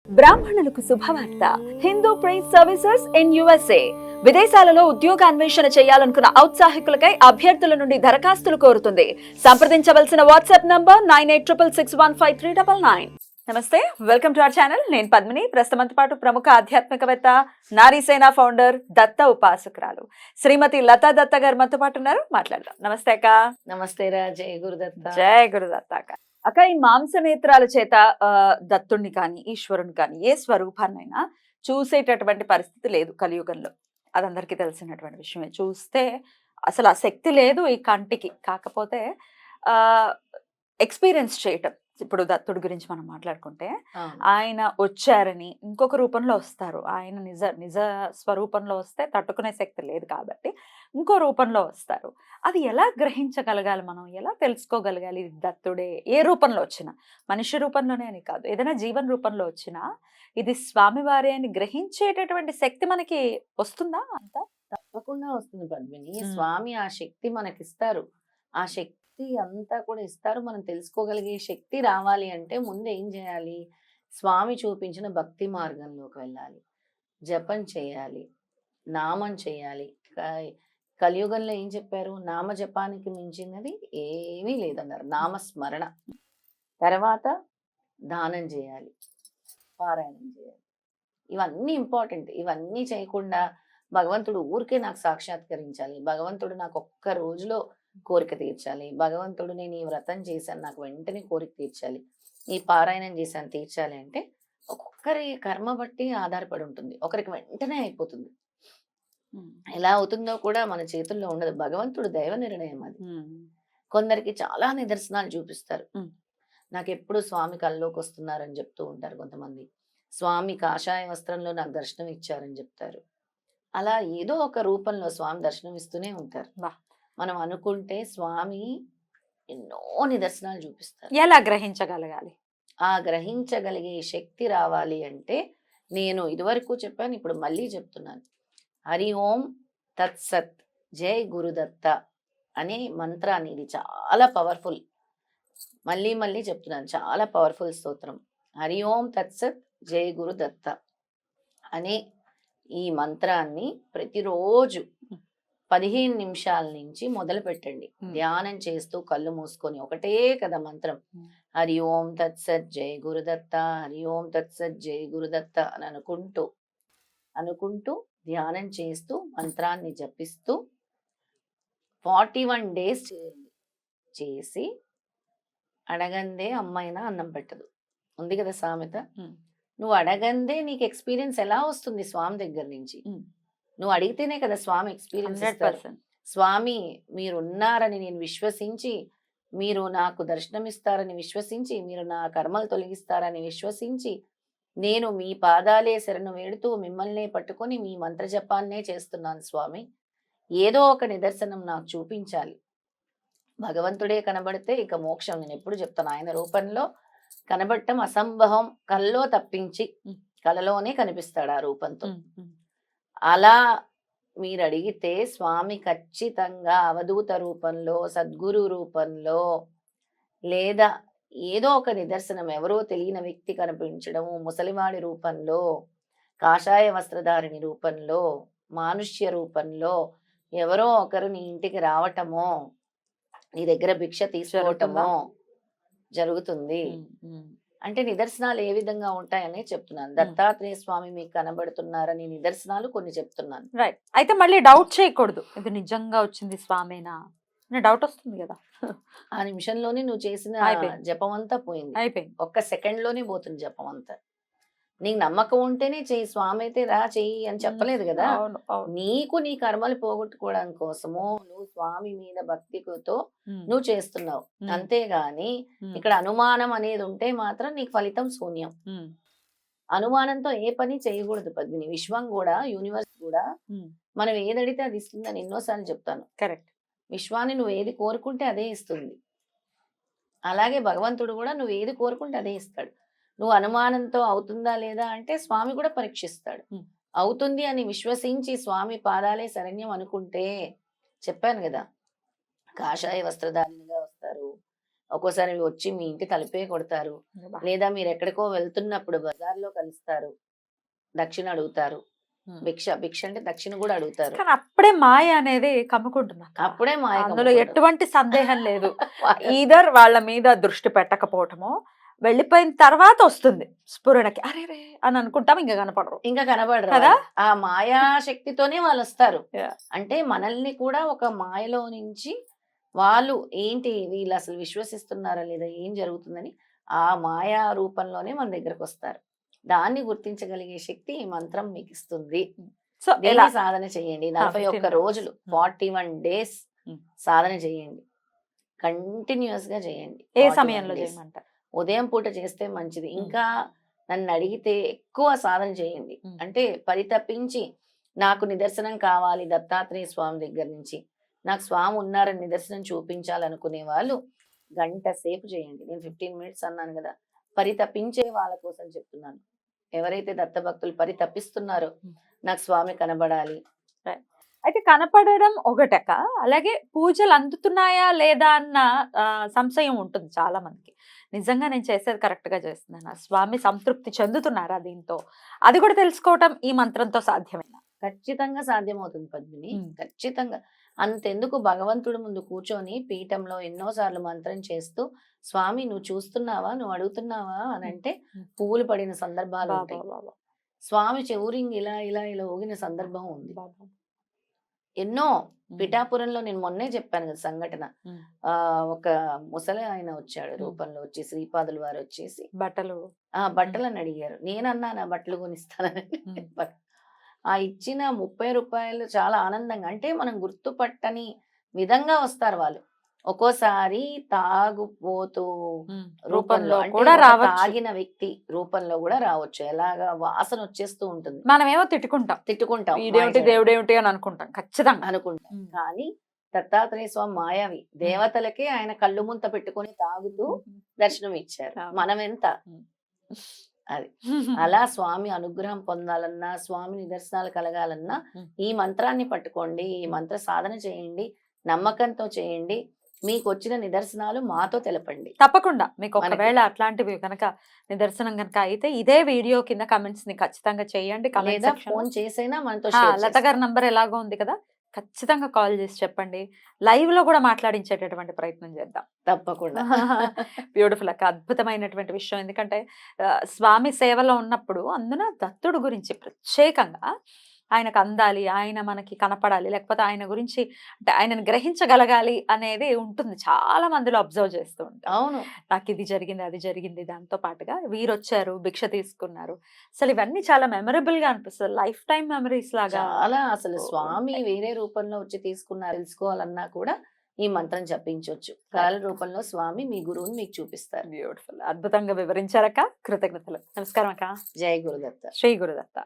బ్రాహ్మణులకు శుభవార్త. Hindu prize services in USA. విదేశాలలో ఉద్యోగ అన్వేషణ చేయాలనుకున్న ఔత్సాహికులకై అభ్యర్థుల నుండి దరఖాస్తులు కోరుతుంది. సంప్రదించవలసిన వాట్సాప్ నంబర్ 9866615399. నమస్తే, వెల్కమ్ టు అవర్ ఛానల్. నేను పద్మిని. ప్రస్తుతంతో పాటు ప్రముఖ ఆధ్యాత్మికవేత్త, నారీసేన ఫౌండర్, దత్త ఉపాసకురాలు శ్రీమతి లతా దత్త గారు మనతో పాటు ఉన్నారు. మాట్లాడదాం. నమస్తే అక్క. నమస్తే రా. జయ గురుదత్త. జయ గురుదత్త అక్క. అక్క, ఈ మాంసనేత్రాల చేత దత్తుణ్ణి కానీ ఈశ్వరుని కానీ ఏ స్వరూపాన్నైనా చూసేటటువంటి పరిస్థితి లేదు కలియుగంలో. అదందరికీ తెలిసినటువంటి విషయమే. చూస్తే అసలు ఆ శక్తి లేదు ఈ కంటికి. కాకపోతే ఎక్స్పీరియన్స్ చేయటం. ఇప్పుడు దత్తుడి గురించి మనం మాట్లాడుకుంటే ఆయన వచ్చారని ఇంకొక రూపంలో వస్తారు. ఆయన నిజ స్వరూపంలో వస్తే తట్టుకునే శక్తి లేదు కాబట్టి ఇంకో రూపంలో వస్తారు. అది ఎలా గ్రహించగలగాలి, మనం ఎలా తెలుసుకోగలగాలి? దత్తుడే ఏ రూపంలో వచ్చినా, మనిషి రూపంలోనే అని కాదు, ఏదైనా జీవన రూపంలో వచ్చినా ఇది స్వామివారి అని గ్రహించేటటువంటి శక్తి మనకి వస్తుందా? అంతా తప్పకుండా వస్తుంది పద్మిని. స్వామి ఆ శక్తి మనకిస్తారు. ఆ శక్తి అంతా కూడా ఇస్తారు. మనం తెలుసుకోగలిగే శక్తి రావాలి అంటే ముందు ఏం చేయాలి? స్వామి చూపించిన భక్తి మార్గంలోకి వెళ్ళాలి, జపం చేయాలి, నామం చేయాలి. కలియుగంలో ఏం చెప్పారు? నామ జపానికి మించినది ఏమీ లేదన్నారు. నామస్మరణ. తర్వాత దానం చేయాలి, పారాయణం చేయాలి. ఇవన్నీ ఇంపార్టెంట్. ఇవన్నీ చేయకుండా భగవంతుడు ఊరికే నాకు సాక్షాత్కరించాలి, భగవంతుడు నాకు ఒక్క రోజులో కోరిక తీర్చాలి, భగవంతుడు నేను ఈ వ్రతం చేశాను నాకు వెంటనే కోరిక తీర్చాలి, ఈ పారాయణం చేశాను తీర్చాలి అంటే ఒక్కొక్కరి కర్మ బట్టి ఆధారపడి ఉంటుంది. ఒకరికి వెంటనే అయిపోతుంది. ఎలా అవుతుందో కూడా మన చేతుల్లో ఉండదు. భగవంతుడు దైవ నిర్ణయం అది. కొందరికి చాలా నిదర్శనాలు చూపిస్తారు. నాకు ఎప్పుడు స్వామి కల్లోకి వస్తున్నారని చెప్తూ ఉంటారు కొంతమంది. స్వామి కాషాయ వస్త్రంలో నాకు దర్శనం ఇచ్చారని చెప్తారు. అలా ఏదో ఒక రూపంలో స్వామి దర్శనం ఇస్తూనే ఉంటారు. మనం అనుకుంటే స్వామి ఎన్నో నిదర్శనాలు చూపిస్తారు. ఎలా గ్రహించగలగాలి? ఆ గ్రహించగలిగే శక్తి రావాలి అంటే నేను ఇదివరకు చెప్పాను, ఇప్పుడు మళ్ళీ చెప్తున్నాను. హరి ఓం తత్సత్ జై గురుదత్త అనే మంత్రాన్ని, ఇది చాలా పవర్ఫుల్, మళ్ళీ మళ్ళీ చెప్తున్నాను, చాలా పవర్ఫుల్ స్తోత్రం. హరి ఓం తత్సత్ జై గురుదత్త అనే ఈ మంత్రాన్ని ప్రతిరోజు 15 నిమిషాల నుంచి మొదలు పెట్టండి. ధ్యానం చేస్తూ కళ్ళు మూసుకొని ఒకటే కదా మంత్రం, హరి ఓం తత్సత్ జై గురుదత్త, హరి ఓం తత్సత్ జై గురుదత్త అని అనుకుంటూ ధ్యానం చేస్తూ మంత్రాన్ని జపిస్తూ 41 days చేయండి. చేసి అడగందే అమ్మైనా అన్నం పెట్టదు ఉంది కదా సామెత. నువ్వు అడగందే నీకు ఎక్స్పీరియన్స్ ఎలా వస్తుంది? స్వామి దగ్గర నుంచి నువ్వు అడిగితేనే కదా స్వామి ఎక్స్పీరియన్స్ ఇస్తారు. స్వామి మీరున్నారని నేను విశ్వసించి, మీరు నాకు దర్శనమిస్తారని విశ్వసించి, మీరు నా కర్మలు తొలగిస్తారని విశ్వసించి, నేను మీ పాదాలే శరణు వేడుతూ మిమ్మల్నే పట్టుకొని మీ మంత్ర జపాన్నే చేస్తున్నాను స్వామి. ఏదో ఒక నిదర్శనం నాకు చూపించాలి. భగవంతుడే కనబడితే ఇక మోక్షం. నేను ఎప్పుడు చెప్తాను, ఆయన రూపంలో కనబడటం అసంభవం. కల్లో తప్పించి కలలోనే కనిపిస్తాడు ఆ రూపంతో. అలా మీరు అడిగితే స్వామి ఖచ్చితంగా అవధూత రూపంలో, సద్గురు రూపంలో, లేదా ఏదో ఒక నిదర్శనం, ఎవరో తెలియని వ్యక్తి కనిపించడము, ముసలివాడి రూపంలో, కాషాయ వస్త్రధారిణి రూపంలో, మానుష్య రూపంలో ఎవరో ఒకరు నీ ఇంటికి రావటమో, నీ దగ్గర భిక్ష తీసుకోవటమో జరుగుతుంది. అంటే నిదర్శనాలు ఏ విధంగా ఉంటాయని చెప్తున్నాను. దత్తాత్రేయ స్వామి మీకు కనబడుతున్నారని నిదర్శనాలు కొన్ని చెప్తున్నాను. రైట్. అయితే మళ్ళీ డౌట్ చేయకూడదు, ఇది నిజంగా వచ్చింది స్వామేనా డౌట్ వస్తుంది కదా. ఆ నిమిషంలోనే నువ్వు చేసిన జపం అంతా పోయింది, అయిపోయింది. ఒక్క సెకండ్ లోనే పోతుంది జపం అంతా. నీకు నమ్మకం ఉంటేనే చెయ్యి. స్వామి అయితే రా చెయ్యి అని చెప్పలేదు కదా. నీకు నీ కర్మలు పోగొట్టుకోవడం కోసము నువ్వు స్వామి మీద భక్తితో నువ్వు చేస్తున్నావు. అంతేగాని ఇక్కడ అనుమానం అనేది ఉంటే మాత్రం నీకు ఫలితం శూన్యం. అనుమానంతో ఏ పని చేయకూడదు పద్మిని. విశ్వం కూడా, యూనివర్స్ కూడా మనం ఏదడితే అది ఇస్తుందని ఎన్నోసార్లు చెప్తాను. కరెక్ట్. విశ్వాన్ని నువ్వు ఏది కోరుకుంటే అదే ఇస్తుంది. అలాగే భగవంతుడు కూడా నువ్వు ఏది కోరుకుంటే అదే ఇస్తాడు. నువ్వు అనుమానంతో అవుతుందా లేదా అంటే స్వామి కూడా పరీక్షిస్తాడు. అవుతుంది అని విశ్వసించి స్వామి పాదాలే శరణ్యం అనుకుంటే, చెప్పాను కదా, కాషాయ వస్త్రధారిణిగా వస్తారు, ఒక్కోసారి వచ్చి మీ ఇంటి తలుపే కొడతారు, లేదా మీరు ఎక్కడికో వెళ్తున్నప్పుడు బజార్లో కలుస్తారు, దక్షిణ అడుగుతారు. భిక్ష అంటే దక్షిణ కూడా అడుగుతారు. కానీ అప్పుడే మాయ అనేది కమ్ముకుంటున్నా అప్పుడే మాయ అందులో కమ్ముకుంటుంది. ఎటువంటి సందేహం లేదు. మాయ. ఈధర్ వాళ్ళ మీద దృష్టి పెట్టకపోవటమో, వెళ్ళిపోయిన తర్వాత వస్తుంది స్ఫురణకి, అరే రే అని అనుకుంటాం, ఇంకా కనపడరు. ఇంకా కనబడరు కదా? వాళ్ళు. ఆ మాయా శక్తితోనే వాళ్ళు వస్తారు. Yeah. అంటే మనల్ని కూడా ఒక మాయలో నుంచి వాళ్ళు ఏంటి వీళ్ళు అసలు విశ్వసిస్తున్నారా లేదా, ఏం జరుగుతుందని ఆ మాయా రూపంలోనే మన దగ్గరకు వస్తారు. దాన్ని గుర్తించగలిగే శక్తి ఈ మంత్రం మీకు ఇస్తుంది. సో దీన్ని ఎలా సాధన చేయండి. 15 41 రోజులు, 41 డేస్ Hmm. సాధన చేయండి. కంటిన్యూస్ గా చేయండి. ఏ 41 సమయంలో days. చేయమంటారు? ఉదయం పూట చేస్తే మంచిది. ఇంకా నన్ను అడిగితే ఎక్కువ సాధన చేయండి. అంటే పరితపించి నాకు నిదర్శనం కావాలి దత్తాత్రేయ స్వామి దగ్గర నుంచి, నాకు స్వామి ఉన్నారని నిదర్శనం చూపించాలనుకునే వాళ్ళు గంట సేపు చేయండి. నేను 15 మినిట్స్ అన్నాను కదా, పరితపించే వాళ్ళ కోసం చెప్తున్నాను. ఎవరైతే దత్తభక్తులు పరితపిస్తున్నారో నాకు స్వామి కనబడాలి. అయితే కనపడడం ఒకటక, అలాగే పూజలు అందుతున్నాయా లేదా అన్న సంశయం ఉంటుంది చాలా మందికి. నిజంగా నేను చేసేది కరెక్ట్ గా చేస్తున్నాను, స్వామి సంతృప్తి చెందుతున్నారా దీంతో, అది కూడా తెలుసుకోవటం ఈ మంత్రంతో సాధ్యమేనా? ఖచ్చితంగా సాధ్యమవుతుంది పద్మిని. ఖచ్చితంగా. అంతెందుకు భగవంతుడి ముందు కూర్చొని పీఠంలో ఎన్నోసార్లు మంత్రం చేస్తూ స్వామి నువ్వు చూస్తున్నావా, నువ్వు అడుగుతున్నావా అని అంటే పువ్వులు పడిన సందర్భాలు ఉంటాయి. స్వామి చెవురింగ్ ఇలా ఇలా ఇలా ఊగిన సందర్భం ఉంది. ఎన్నో పిఠాపురంలో నేను మొన్నే చెప్పాను కదా సంఘటన. ఒక ముసలి ఆయన వచ్చాడు రూపంలో, వచ్చి శ్రీపాదులు వారు వచ్చేసి బట్టలని అడిగారు. నేనన్నా నా బట్టలు కొనిస్తానని. ఆ ఇచ్చిన 30 రూపాయలు చాలా ఆనందంగా, అంటే మనం గుర్తుపట్టని విధంగా వస్తారు వాళ్ళు. ఒక్కోసారి తాగుపోతూ రూపంలో కూడా తాగిన వ్యక్తి రూపంలో కూడా రావచ్చు. ఎలాగా వాసన వచ్చేస్తూ ఉంటుంది. మనమేమో తిట్టుకుంటాం ఇదేమిటి దేవుడేమిటి అని అనుకుంటాం, ఖచ్చితంగా అనుకుంటాం. కానీ దత్తాత్రేయ స్వామి మాయావి. దేవతలకే ఆయన కళ్ళు ముంత పెట్టుకొని తాగుతూ దర్శనం ఇచ్చారు. మనం ఎంత అది. అలా స్వామి అనుగ్రహం పొందాలన్నా, స్వామి నిదర్శనాలు కలగాలన్నా ఈ మంత్రాన్ని పట్టుకోండి, ఈ మంత్ర సాధన చేయండి, నమ్మకంతో చేయండి. మీకు వచ్చిన నిదర్శనాలు మాతో తెలపండి. తప్పకుండా మీకు ఒకవేళ అట్లాంటివి కనుక నిదర్శనం కనుక అయితే ఇదే వీడియో కింద కమెంట్స్ ని ఖచ్చితంగా చేయండి. ఫోన్ చేసైనా మనతో లత గారి నంబర్ ఎలాగో ఉంది కదా, ఖచ్చితంగా కాల్ చేసి చెప్పండి. లైవ్ లో కూడా మాట్లాడించేటటువంటి ప్రయత్నం చేద్దాం తప్పకుండా. బ్యూటిఫుల్ అక్క, అద్భుతమైనటువంటి విషయం. ఎందుకంటే స్వామి సేవలో ఉన్నప్పుడు అందున దత్తుడు గురించి ప్రత్యేకంగా ఆయనకు అందాలి, ఆయన మనకి కనపడాలి, లేకపోతే ఆయన గురించి అంటే ఆయనను గ్రహించగలగాలి అనేది ఉంటుంది. చాలా మందిలో అబ్జర్వ్ చేస్తూ ఉంటాం. అవును, నాకు ఇది జరిగింది అది జరిగింది. దాంతో పాటుగా వీరొచ్చారు, భిక్ష తీసుకున్నారు, అసలు ఇవన్నీ చాలా మెమరబుల్ గా అనిపిస్తుంది. లైఫ్ టైం మెమరీస్ లాగా చాలా. అసలు స్వామి వేరే రూపంలో వచ్చి తీసుకున్నారు తెలుసుకోవాలన్నా కూడా ఈ మంత్రం జపించవచ్చు. కాల రూపంలో స్వామి మీ గురువుని మీకు చూపిస్తారు. బ్యూటిఫుల్, అద్భుతంగా వివరించారక్క. కృతజ్ఞతలు. నమస్కారం అక్క. జై గురుదత్త. శ్రీ గురుదత్త.